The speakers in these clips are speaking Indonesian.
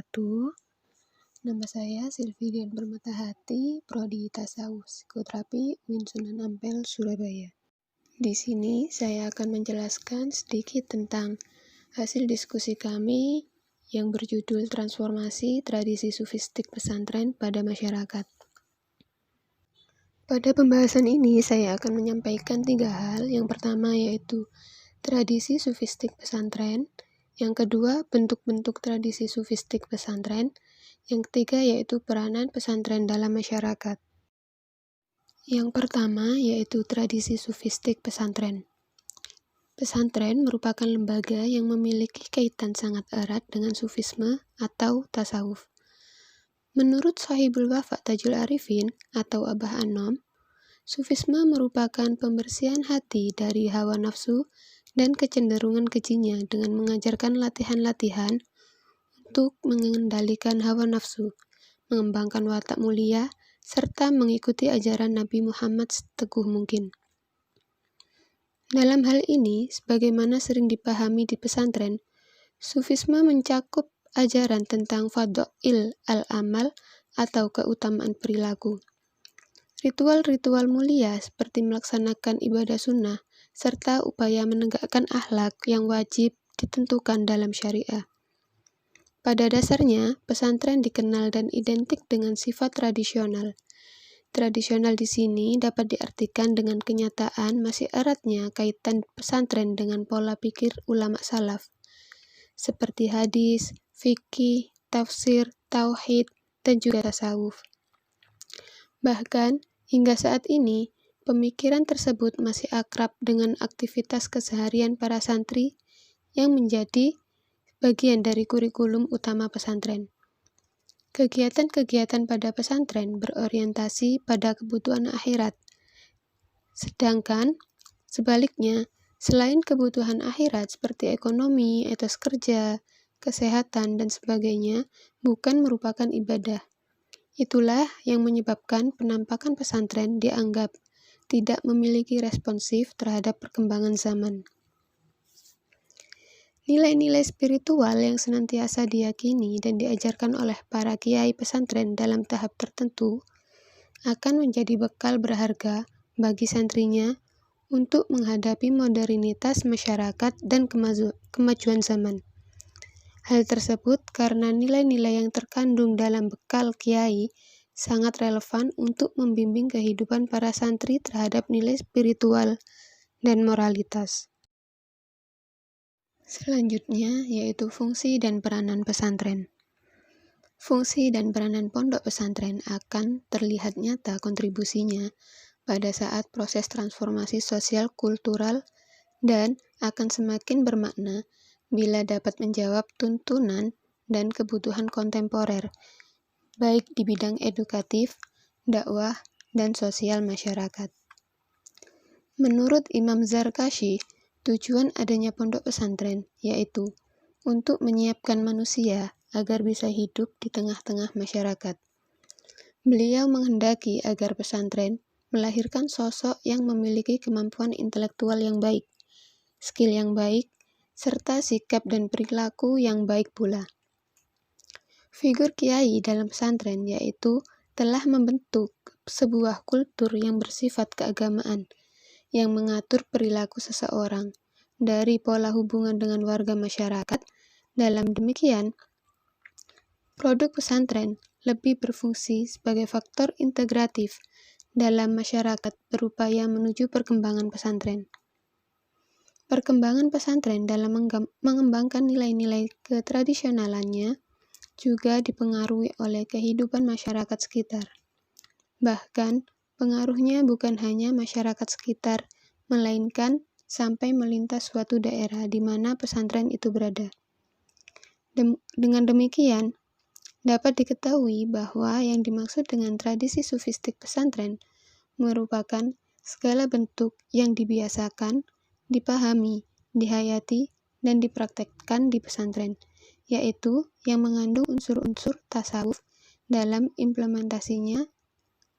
wabarakatuh. Nama saya Sylvidian Permatahati, Prodi Tasawuf Psikoterapi UIN Sunan Ampel, Surabaya. Di sini saya akan menjelaskan sedikit tentang hasil diskusi kami yang berjudul Transformasi Tradisi Sufistik Pesantren pada Masyarakat. Pada pembahasan ini saya akan menyampaikan 3 hal. Yang pertama yaitu tradisi sufistik pesantren. Yang kedua, bentuk-bentuk tradisi sufistik pesantren. Yang ketiga, yaitu peranan pesantren dalam masyarakat. Yang pertama, yaitu tradisi sufistik pesantren. Pesantren merupakan lembaga yang memiliki kaitan sangat erat dengan sufisme atau tasawuf. Menurut Shahibul Wafa Tajul Arifin atau Abah Anom, sufisme merupakan pembersihan hati dari hawa nafsu dan kecenderungan kejinya dengan mengajarkan latihan-latihan untuk mengendalikan hawa nafsu, mengembangkan watak mulia, serta mengikuti ajaran Nabi Muhammad seteguh mungkin. Dalam hal ini, sebagaimana sering dipahami di pesantren, sufisme mencakup ajaran tentang fadha'il al-amal atau keutamaan perilaku. Ritual-ritual mulia seperti melaksanakan ibadah sunnah, serta upaya menegakkan akhlak yang wajib ditentukan dalam syariah. Pada dasarnya, pesantren dikenal dan identik dengan sifat tradisional. Tradisional di sini dapat diartikan dengan kenyataan masih eratnya kaitan pesantren dengan pola pikir ulama salaf, seperti hadis, fikih, tafsir, tauhid, dan juga tasawuf. Bahkan, hingga saat ini, pemikiran tersebut masih akrab dengan aktivitas keseharian para santri yang menjadi bagian dari kurikulum utama pesantren. Kegiatan-kegiatan pada pesantren berorientasi pada kebutuhan akhirat. Sedangkan, sebaliknya, selain kebutuhan akhirat seperti ekonomi, etos kerja, kesehatan, dan sebagainya, bukan merupakan ibadah. Itulah yang menyebabkan penampakan pesantren dianggap tidak memiliki responsif terhadap perkembangan zaman. Nilai-nilai spiritual yang senantiasa diyakini dan diajarkan oleh para kiai pesantren dalam tahap tertentu akan menjadi bekal berharga bagi santrinya untuk menghadapi modernitas masyarakat dan kemajuan zaman. Hal tersebut karena nilai-nilai yang terkandung dalam bekal kiai sangat relevan untuk membimbing kehidupan para santri terhadap nilai spiritual dan moralitas. Selanjutnya yaitu fungsi dan peranan pesantren. Fungsi dan peranan pondok pesantren akan terlihat nyata kontribusinya pada saat proses transformasi sosial kultural dan akan semakin bermakna bila dapat menjawab tuntunan dan kebutuhan kontemporer, baik di bidang edukatif, dakwah, dan sosial masyarakat. Menurut Imam Zarkashi, tujuan adanya pondok pesantren yaitu untuk menyiapkan manusia agar bisa hidup di tengah-tengah masyarakat. Beliau menghendaki agar pesantren melahirkan sosok yang memiliki kemampuan intelektual yang baik, skill yang baik, serta sikap dan perilaku yang baik pula. Figur kiai dalam pesantren yaitu telah membentuk sebuah kultur yang bersifat keagamaan, yang mengatur perilaku seseorang dari pola hubungan dengan warga masyarakat. Dalam demikian, produk pesantren lebih berfungsi sebagai faktor integratif dalam masyarakat berupaya menuju perkembangan pesantren. Perkembangan pesantren dalam mengembangkan nilai-nilai ketradisionalannya juga dipengaruhi oleh kehidupan masyarakat sekitar. Bahkan, pengaruhnya bukan hanya masyarakat sekitar, melainkan sampai melintas suatu daerah di mana pesantren itu berada. Dengan demikian, dapat diketahui bahwa yang dimaksud dengan tradisi sufistik pesantren merupakan segala bentuk yang dibiasakan, dipahami, dihayati, dan dipraktekkan di pesantren, yaitu yang mengandung unsur-unsur tasawuf dalam implementasinya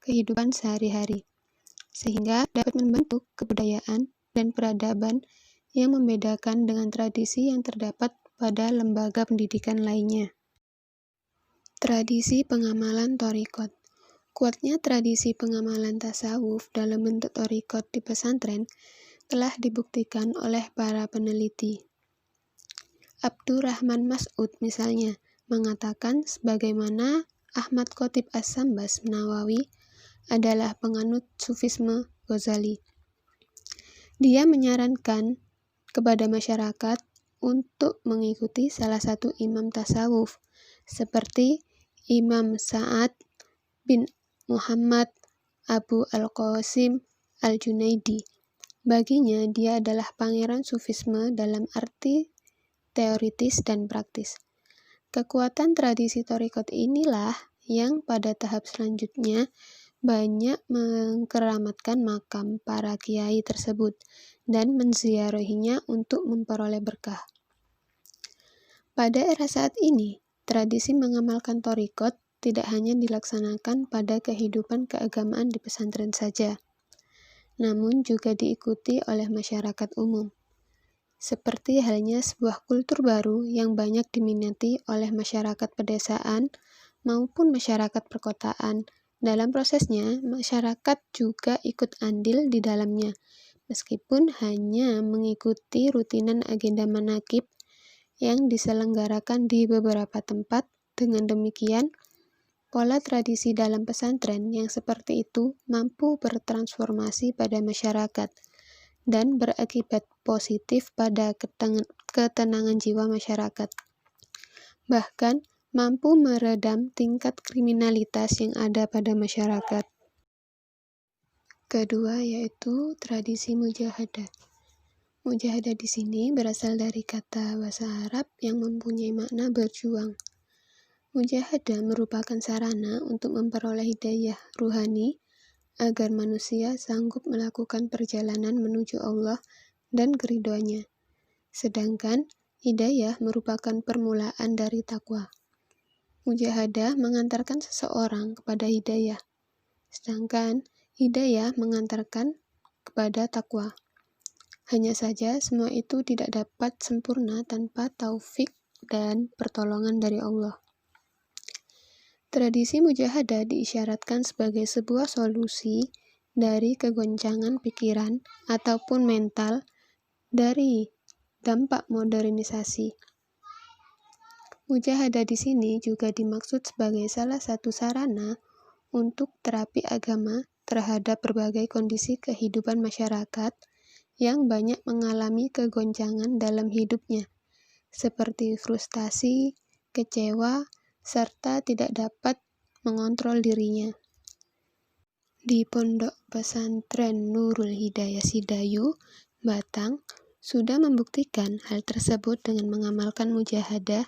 kehidupan sehari-hari, sehingga dapat membentuk kebudayaan dan peradaban yang membedakan dengan tradisi yang terdapat pada lembaga pendidikan lainnya. Tradisi pengamalan thariqat. Kuatnya tradisi pengamalan tasawuf dalam bentuk thariqat di pesantren telah dibuktikan oleh para peneliti. Abdurrahman Mas'ud misalnya mengatakan sebagaimana Ahmad Khatib As-Sambas Nawawi adalah penganut Sufisme Ghazali. Dia menyarankan kepada masyarakat untuk mengikuti salah satu imam tasawuf seperti Imam Sa'ad bin Muhammad Abu Al-Qasim Al-Junaidi. Baginya, dia adalah pangeran Sufisme dalam arti teoritis dan praktis. Kekuatan tradisi thariqat inilah yang pada tahap selanjutnya banyak mengkeramatkan makam para kiai tersebut dan menziarahinya untuk memperoleh berkah. Pada era saat ini, tradisi mengamalkan thariqat tidak hanya dilaksanakan pada kehidupan keagamaan di pesantren saja, namun juga diikuti oleh masyarakat umum. Seperti halnya sebuah kultur baru yang banyak diminati oleh masyarakat pedesaan maupun masyarakat perkotaan. Dalam prosesnya, masyarakat juga ikut andil di dalamnya, meskipun hanya mengikuti rutinan agenda manakib yang diselenggarakan di beberapa tempat. Dengan demikian, pola tradisi dalam pesantren yang seperti itu mampu bertransformasi pada masyarakat dan berakibat positif pada ketenangan jiwa masyarakat. Bahkan, mampu meredam tingkat kriminalitas yang ada pada masyarakat. Kedua yaitu tradisi mujahadah. Mujahadah di sini berasal dari kata bahasa Arab yang mempunyai makna berjuang. Mujahadah merupakan sarana untuk memperoleh hidayah ruhani agar manusia sanggup melakukan perjalanan menuju Allah dan keridhoannya. Sedangkan hidayah merupakan permulaan dari takwa. Mujahadah mengantarkan seseorang kepada hidayah, sedangkan hidayah mengantarkan kepada takwa. Hanya saja semua itu tidak dapat sempurna tanpa taufik dan pertolongan dari Allah. Tradisi mujahadah diisyaratkan sebagai sebuah solusi dari kegoncangan pikiran ataupun mental dari dampak modernisasi. Mujahadah di sini juga dimaksud sebagai salah satu sarana untuk terapi agama terhadap berbagai kondisi kehidupan masyarakat yang banyak mengalami kegoncangan dalam hidupnya, seperti frustasi, kecewa, serta tidak dapat mengontrol dirinya. Di Pondok Pesantren Nurul Hidayah Sidayu, Batang, sudah membuktikan hal tersebut dengan mengamalkan mujahadah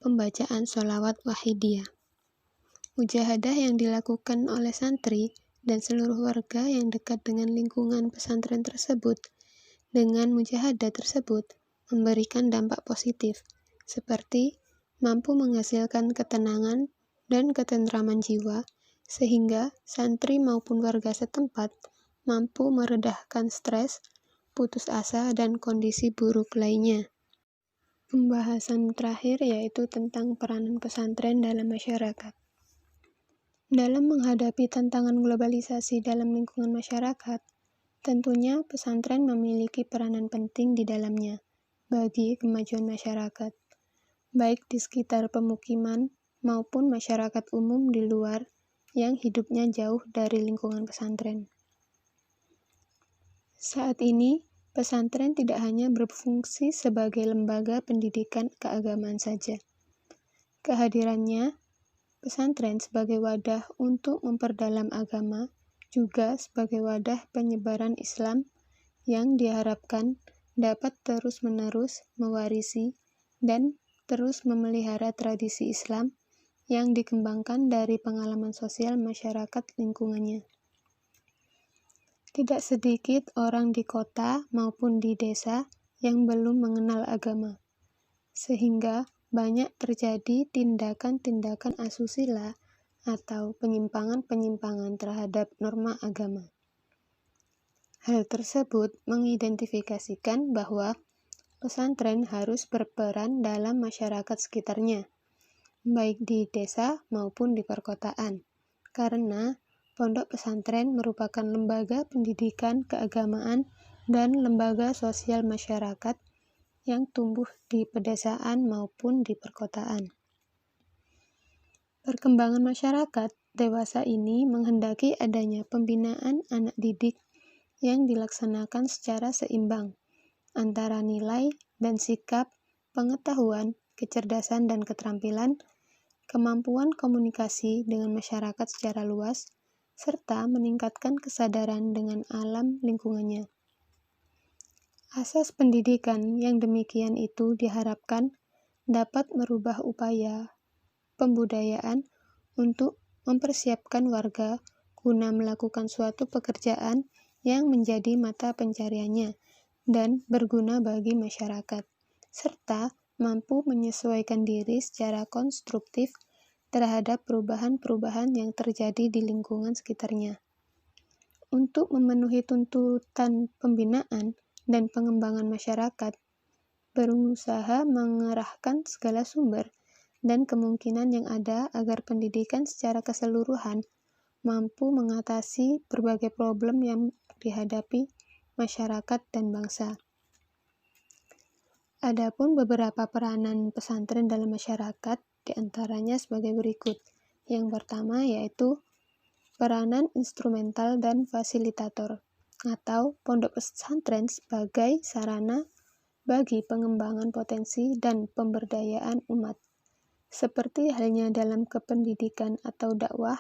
pembacaan sholawat wahidiyah. Mujahadah yang dilakukan oleh santri dan seluruh warga yang dekat dengan lingkungan pesantren tersebut. Dengan mujahadah tersebut memberikan dampak positif, seperti mampu menghasilkan ketenangan dan ketentraman jiwa, sehingga santri maupun warga setempat mampu meredahkan stres, putus asa, dan kondisi buruk lainnya. Pembahasan terakhir yaitu tentang peranan pesantren dalam masyarakat. Dalam menghadapi tantangan globalisasi dalam lingkungan masyarakat, tentunya pesantren memiliki peranan penting di dalamnya bagi kemajuan masyarakat, baik di sekitar pemukiman maupun masyarakat umum di luar yang hidupnya jauh dari lingkungan pesantren. Saat ini, pesantren tidak hanya berfungsi sebagai lembaga pendidikan keagamaan saja. Kehadirannya pesantren sebagai wadah untuk memperdalam agama, juga sebagai wadah penyebaran Islam yang diharapkan dapat terus-menerus mewarisi dan terus memelihara tradisi Islam yang dikembangkan dari pengalaman sosial masyarakat lingkungannya. Tidak sedikit orang di kota maupun di desa yang belum mengenal agama, sehingga banyak terjadi tindakan-tindakan asusila atau penyimpangan-penyimpangan terhadap norma agama. Hal tersebut mengidentifikasikan bahwa pesantren harus berperan dalam masyarakat sekitarnya, baik di desa maupun di perkotaan, karena pondok pesantren merupakan lembaga pendidikan keagamaan dan lembaga sosial masyarakat yang tumbuh di pedesaan maupun di perkotaan. Perkembangan masyarakat dewasa ini menghendaki adanya pembinaan anak didik yang dilaksanakan secara seimbang antara nilai dan sikap, pengetahuan, kecerdasan dan keterampilan, kemampuan komunikasi dengan masyarakat secara luas, serta meningkatkan kesadaran dengan alam lingkungannya. Asas pendidikan yang demikian itu diharapkan dapat merubah upaya pembudayaan untuk mempersiapkan warga guna melakukan suatu pekerjaan yang menjadi mata pencariannya dan berguna bagi masyarakat, serta mampu menyesuaikan diri secara konstruktif terhadap perubahan-perubahan yang terjadi di lingkungan sekitarnya. Untuk memenuhi tuntutan pembinaan dan pengembangan masyarakat, berusaha mengerahkan segala sumber dan kemungkinan yang ada agar pendidikan secara keseluruhan mampu mengatasi berbagai problem yang dihadapi masyarakat dan bangsa. Adapun beberapa peranan pesantren dalam masyarakat, diantaranya sebagai berikut. Yang pertama yaitu peranan instrumental dan fasilitator, atau pondok pesantren sebagai sarana bagi pengembangan potensi dan pemberdayaan umat. Seperti halnya dalam kependidikan atau dakwah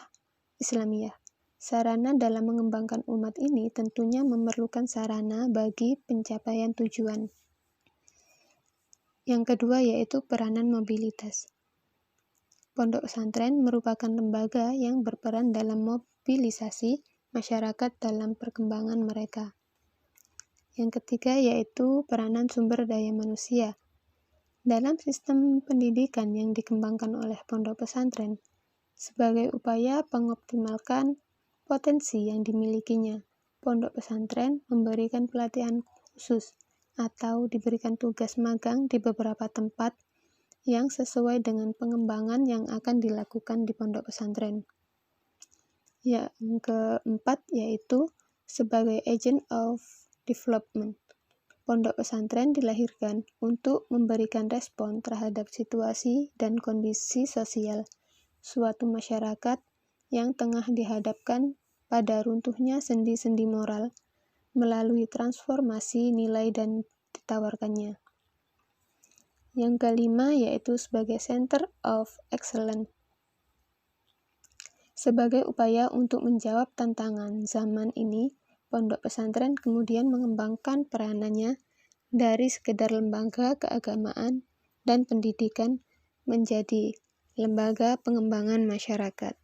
Islamiyah, sarana dalam mengembangkan umat ini tentunya memerlukan sarana bagi pencapaian tujuan. Yang kedua yaitu peranan mobilitas. Pondok pesantren merupakan lembaga yang berperan dalam mobilisasi masyarakat dalam perkembangan mereka. Yang ketiga yaitu peranan sumber daya manusia. Dalam sistem pendidikan yang dikembangkan oleh pondok pesantren, sebagai upaya mengoptimalkan potensi yang dimilikinya, pondok pesantren memberikan pelatihan khusus atau diberikan tugas magang di beberapa tempat yang sesuai dengan pengembangan yang akan dilakukan di pondok pesantren. Yang keempat yaitu sebagai agent of development. Pondok pesantren dilahirkan untuk memberikan respon terhadap situasi dan kondisi sosial suatu masyarakat yang tengah dihadapkan pada runtuhnya sendi-sendi moral melalui transformasi nilai dan ditawarkannya. Yang kelima yaitu sebagai Center of Excellence. Sebagai upaya untuk menjawab tantangan zaman ini, pondok pesantren kemudian mengembangkan peranannya dari sekedar lembaga keagamaan dan pendidikan menjadi lembaga pengembangan masyarakat.